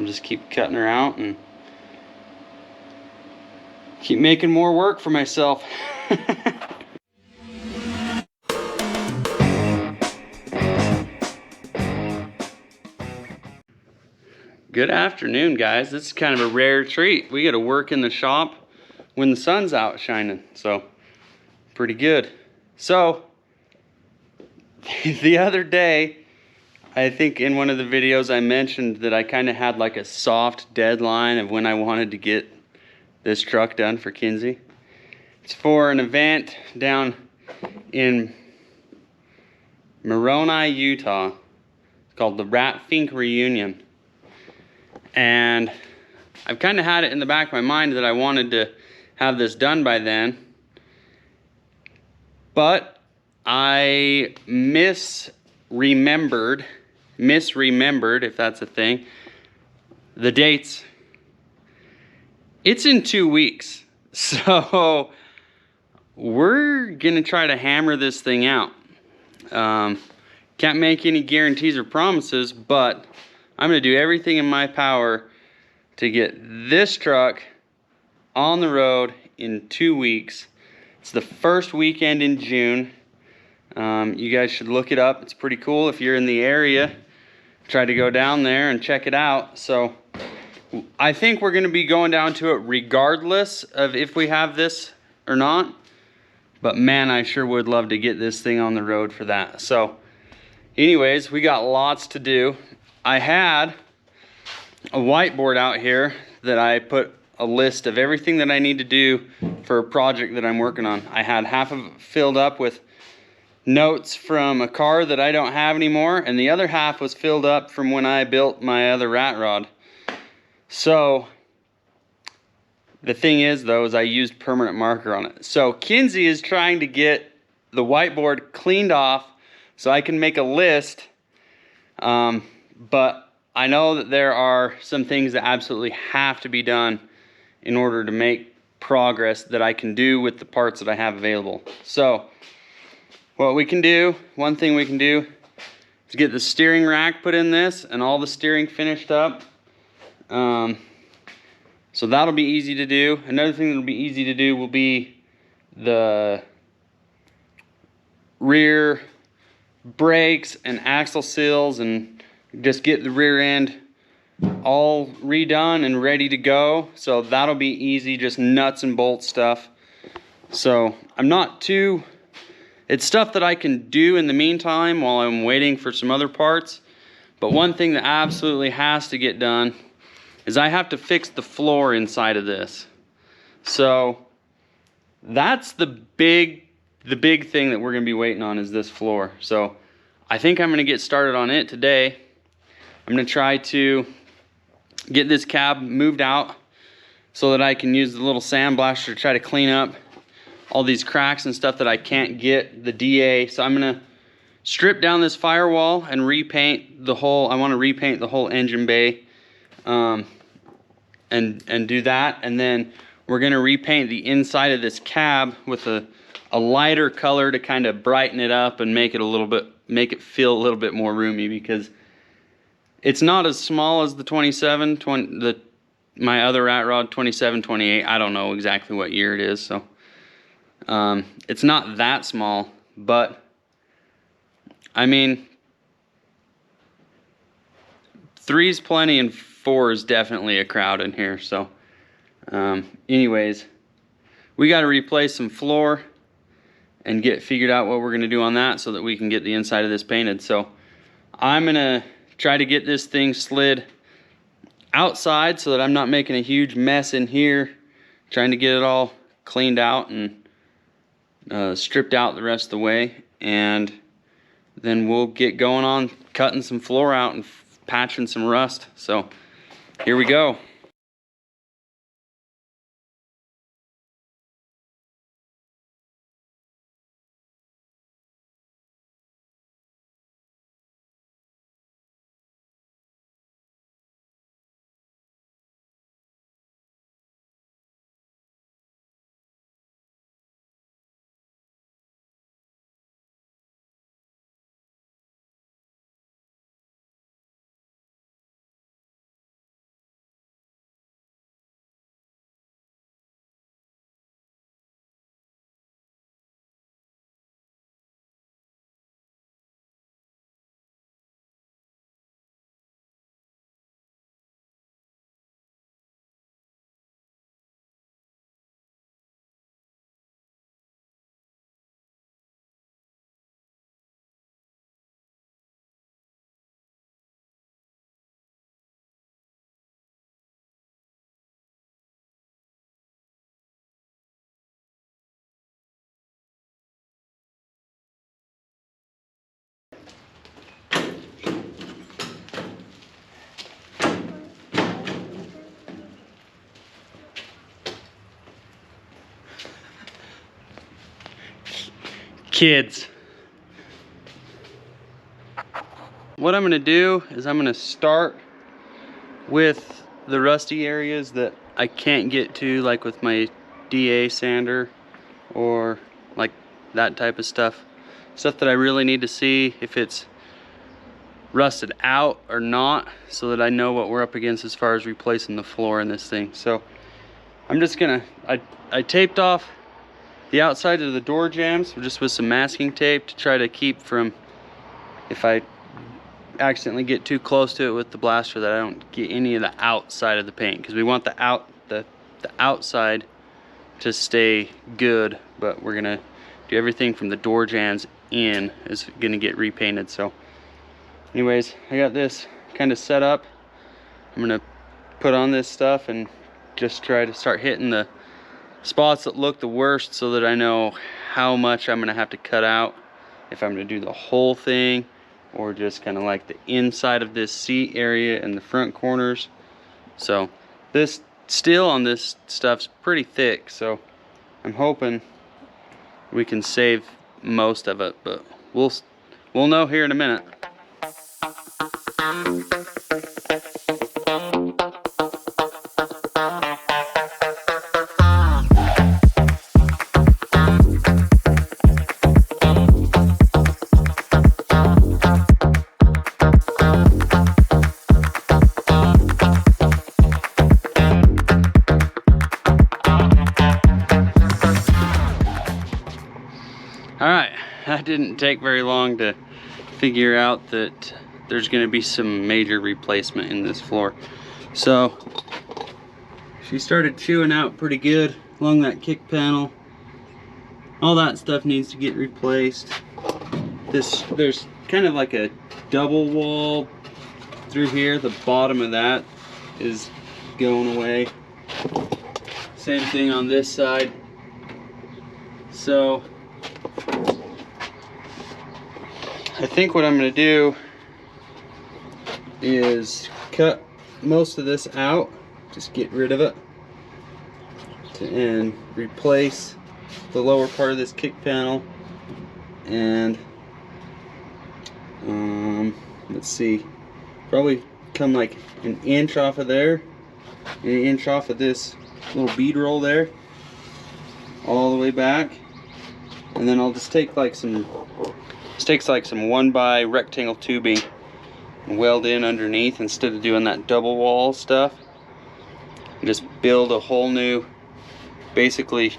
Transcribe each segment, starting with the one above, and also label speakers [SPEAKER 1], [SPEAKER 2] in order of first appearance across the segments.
[SPEAKER 1] I'll just keep cutting her out and keep making more work for myself. Good afternoon, guys. This is kind of a rare treat. We got to work in the shop when the sun's out shining, so pretty good. So the other day, I think in one of the videos I mentioned that I kind of had like a soft deadline of when I wanted to get this truck done for Kinsey. It's for an event down in Moroni, Utah. It's called the Rat Fink Reunion. And I've kind of had it in the back of my mind that I wanted to have this done by then. But I misremembered, if that's a thing, the dates. It's in 2 weeks. So we're gonna try to hammer this thing out. Can't make any guarantees or promises, but I'm gonna do everything in my power to get this truck on the road in 2 weeks. It's the first weekend in June. You guys should look it up. It's pretty cool. If you're in the area, try to go down there and check it out. So I think we're gonna be going down to it regardless of if we have this or not. But man, I sure would love to get this thing on the road for that. So anyways, we got lots to do. I had a whiteboard out here that I put a list of everything that I need to do for a project that I'm working on. I had half of it filled up with notes from a car that I don't have anymore, and the other half was filled up from when I built my other rat rod. So the thing is though, is I used permanent marker on it. So Kinsey is trying to get the whiteboard cleaned off so I can make a list. But I know that there are some things that absolutely have to be done in order to make progress that I can do with the parts that I have available. So what we can do, one thing we can do is get the steering rack put in this and all the steering finished up. So that'll be easy to do. Another thing that'll be easy to do will be the rear brakes and axle seals, and just get the rear end all redone and ready to go. So that'll be easy, just nuts and bolts stuff. So it's stuff that I can do in the meantime while I'm waiting for some other parts. But one thing that absolutely has to get done is I have to fix the floor inside of this. So that's the big thing that we're gonna be waiting on, is this floor. So I think I'm gonna get started on it today. I'm gonna try to get this cab moved out so that I can use the little sandblaster to try to clean up all these cracks and stuff that I can't get the DA. So I'm gonna strip down this firewall and repaint the whole, I wanna repaint the whole engine bay, and do that. And then we're gonna repaint the inside of this cab with a lighter color to kind of brighten it up and make it feel a little bit more roomy, because it's not as small as the my other rat rod 27, 28. I don't know exactly what year it is, so it's not that small, but I mean, 3's plenty and 4 is definitely a crowd in here. So anyways, we got to replace some floor and get figured out what we're going to do on that so that we can get the inside of this painted. So I'm going to try to get this thing slid outside so that I'm not making a huge mess in here, trying to get it all cleaned out and stripped out the rest of the way, and then we'll get going on cutting some floor out and patching some rust. So here we go. kids. What I'm gonna do is I'm gonna start with the rusty areas that I can't get to, like with my DA sander or like that type of stuff. Stuff that I really need to see if it's rusted out or not, so that I know what we're up against as far as replacing the floor in this thing. So I'm just gonna, I taped off the outside of the door jambs just with some masking tape to try to keep from, if I accidentally get too close to it with the blaster, that I don't get any of the outside of the paint, because we want the outside to stay good, but we're gonna do everything from the door jambs in is gonna get repainted. So anyways, I got this kind of set up. I'm gonna put on this stuff and just try to start hitting the spots that look the worst, so that I know how much I'm gonna have to cut out, if I'm gonna do the whole thing or just kind of like the inside of this seat area and the front corners. So this steel on this stuff's pretty thick, so I'm hoping we can save most of it, but we'll know here in a minute. Alright, that didn't take very long to figure out that there's going to be some major replacement in this floor. So she started chewing out pretty good along that kick panel. All that stuff needs to get replaced. There's kind of like a double wall through here. The bottom of that is going away. Same thing on this side. So I think what I'm going to do is cut most of this out, just get rid of it, and replace the lower part of this kick panel. And let's see, probably come like an inch off of there, and an inch off of this little bead roll there, all the way back. And then I'll just take like some 1x rectangle tubing and weld in underneath, instead of doing that double wall stuff. And just build a whole new, basically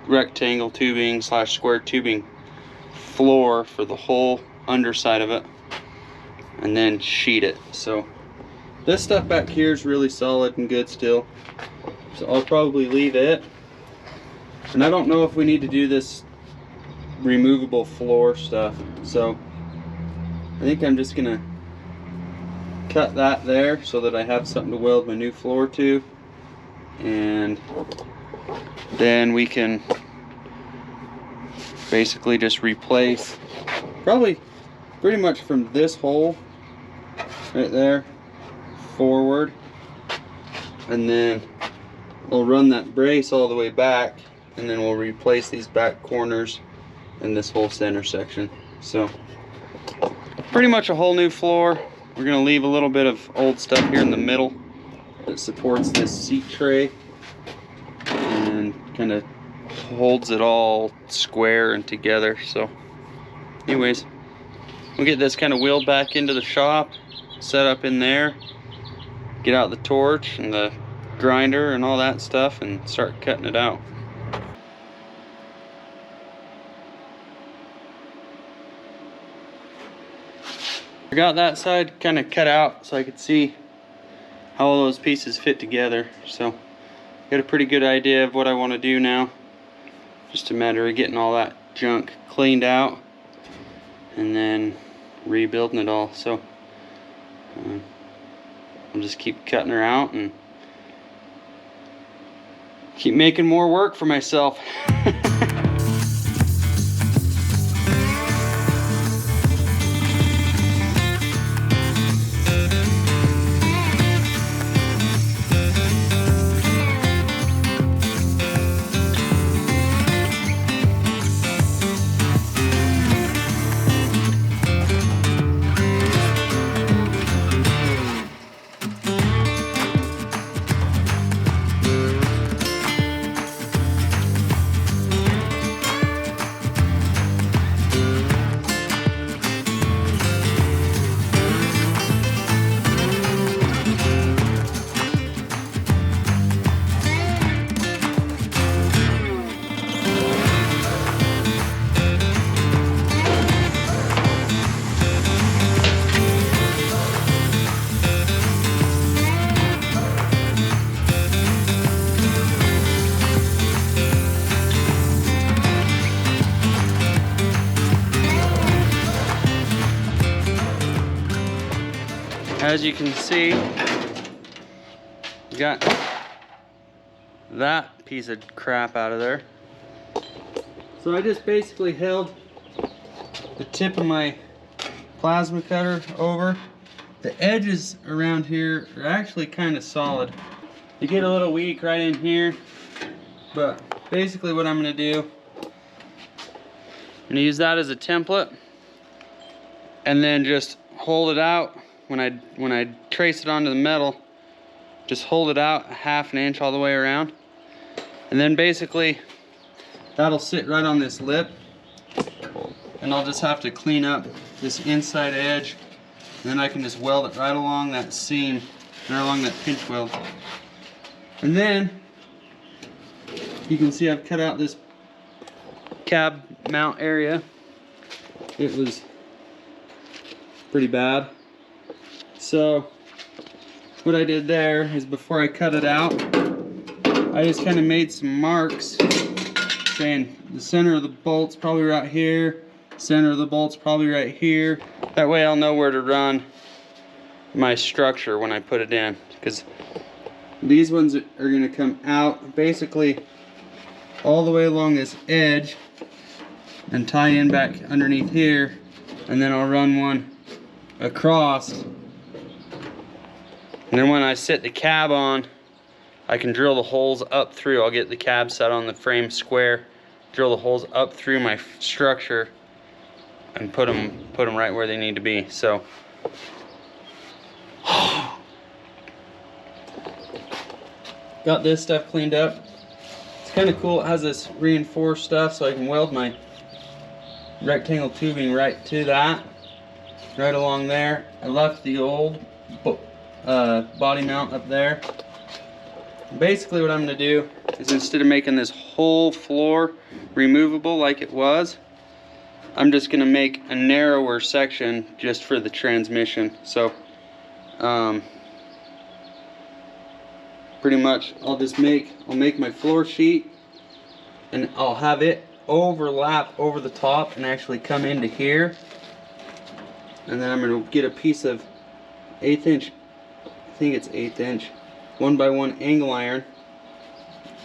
[SPEAKER 1] rectangle tubing / square tubing floor for the whole underside of it, and then sheet it. So this stuff back here is really solid and good still, so I'll probably leave it. And I don't know if we need to do this removable floor stuff, so I think I'm just gonna cut that there so that I have something to weld my new floor to, and then we can basically just replace probably pretty much from this hole right there forward, and then we'll run that brace all the way back, and then we'll replace these back corners in this whole center section. So pretty much a whole new floor. We're going to leave a little bit of old stuff here in the middle that supports this seat tray and kind of holds it all square and together. So anyways, we'll get this kind of wheeled back into the shop, set up in there, get out the torch and the grinder and all that stuff, and start cutting it out. I got that side kind of cut out so I could see how all those pieces fit together. So got a pretty good idea of what I want to do now. Just a matter of getting all that junk cleaned out and then rebuilding it all. So I'll just keep cutting her out and keep making more work for myself. as you can see, we got that piece of crap out of there. So I just basically held the tip of my plasma cutter over. The edges around here are actually kind of solid. They get a little weak right in here, but basically what I'm going to do, I'm going to use that as a template and then just hold it out when I trace it onto the metal. Just hold it out 1/2 inch all the way around, and then basically that'll sit right on this lip, and I'll just have to clean up this inside edge, and then I can just weld it right along that seam, right along that pinch weld. And then you can see I've cut out this cab mount area. It was pretty bad. So what I did there is, before I cut it out, I just kind of made some marks saying the center of the bolt's probably right here, center of the bolt's probably right here. That way I'll know where to run my structure when I put it in, because these ones are going to come out basically all the way along this edge and tie in back underneath here, and then I'll run one across, and then when I sit the cab on, I can drill the holes up through. I'll get the cab set on the frame square, drill the holes up through my structure, and put them right where they need to be. So got this stuff cleaned up. It's kind of cool. It has this reinforced stuff, so I can weld my rectangle tubing right to that, right along there. I left the old body mount up there. Basically what I'm going to do is, instead of making this whole floor removable like it was, I'm just going to make a narrower section just for the transmission. So pretty much I'll make my floor sheet, and I'll have it overlap over the top and actually come into here, and then I'm going to get a piece of 1/8 inch, I think it's 1/8 inch 1x1 angle iron,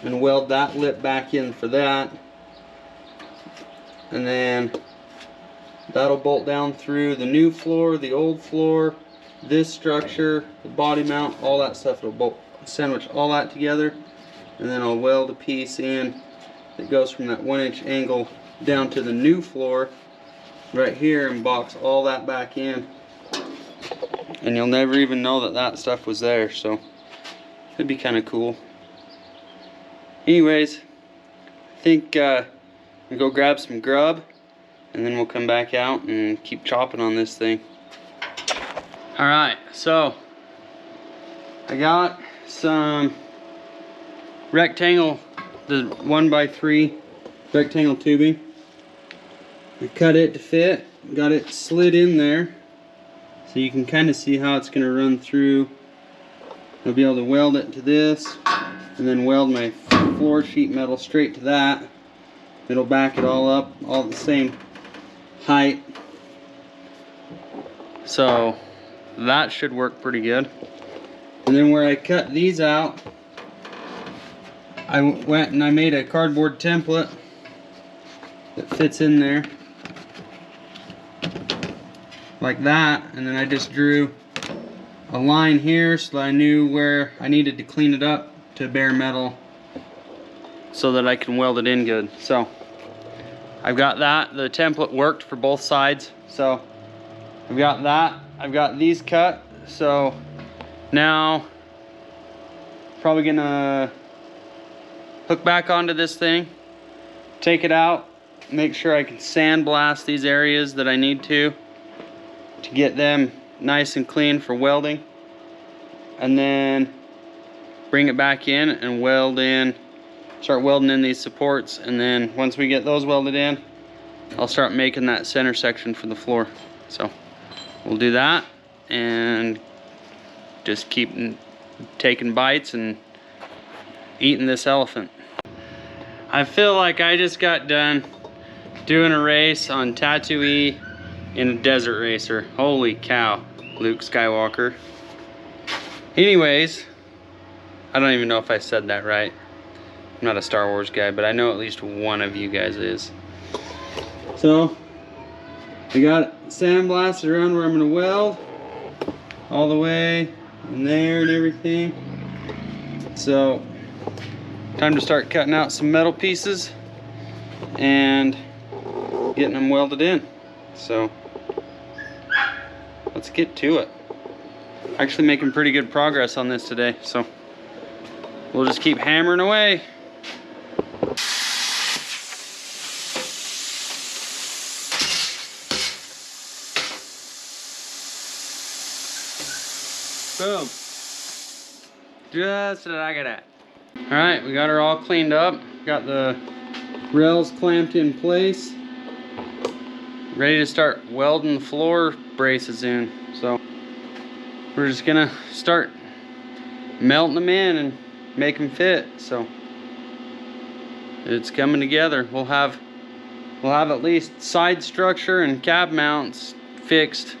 [SPEAKER 1] and weld that lip back in for that, and then that'll bolt down through the new floor, the old floor, this structure, the body mount, all that stuff. It'll bolt sandwich all that together, and then I'll weld a piece in that goes from that 1-inch angle down to the new floor right here, and box all that back in, and you'll never even know that that stuff was there. So it'd be kind of cool. Anyways, I think I'm gonna go grab some grub, and then we'll come back out and keep chopping on this thing. Alright, so I got some rectangle, the 1x3 rectangle tubing. I cut it to fit, got it slid in there, so you can kind of see how it's going to run through. I'll be able to weld it to this, and then weld my floor sheet metal straight to that. It'll back it all up, all the same height. So that should work pretty good. And then where I cut these out, I went and I made a cardboard template that fits in there like that, and then I just drew a line here so that I knew where I needed to clean it up to bare metal so that I can weld it in good. So I've got that. The template worked for both sides, so I've got that. I've got these cut, so now probably gonna hook back onto this thing, take it out, make sure I can sandblast these areas that I need to get them nice and clean for welding, and then bring it back in and weld in, start welding in these supports, and then once we get those welded in, I'll start making that center section for the floor. So we'll do that and just keep taking bites and eating this elephant. I feel like I just got done doing a race on Tatooine in a desert racer. Holy cow, Luke Skywalker. Anyways, I don't even know if I said that right. I'm not a Star Wars guy, but I know at least one of you guys is. So, I got it sandblasted around where I'm gonna weld all the way in there and everything. So, time to start cutting out some metal pieces and getting them welded in. So, let's get to it. Actually making pretty good progress on this today, so we'll just keep hammering away. Boom. Just like that. Alright, we got her all cleaned up. Got the rails clamped in place. Ready to start welding the floor braces in. So we're just gonna start melting them in and make them fit. So it's coming together. We'll have at least side structure and cab mounts fixed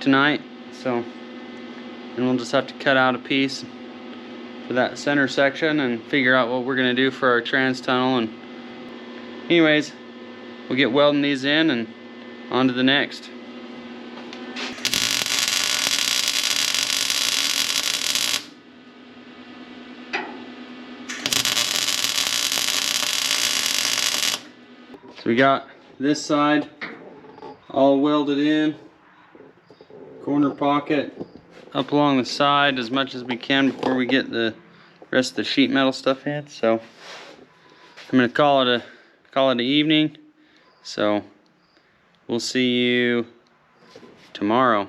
[SPEAKER 1] tonight. So, and we'll just have to cut out a piece for that center section and figure out what we're gonna do for our trans tunnel. And anyways, we'll get welding these in and on to the next. So we got this side all welded in, corner pocket up along the side as much as we can before we get the rest of the sheet metal stuff in. So I'm gonna call it an evening. So we'll see you tomorrow.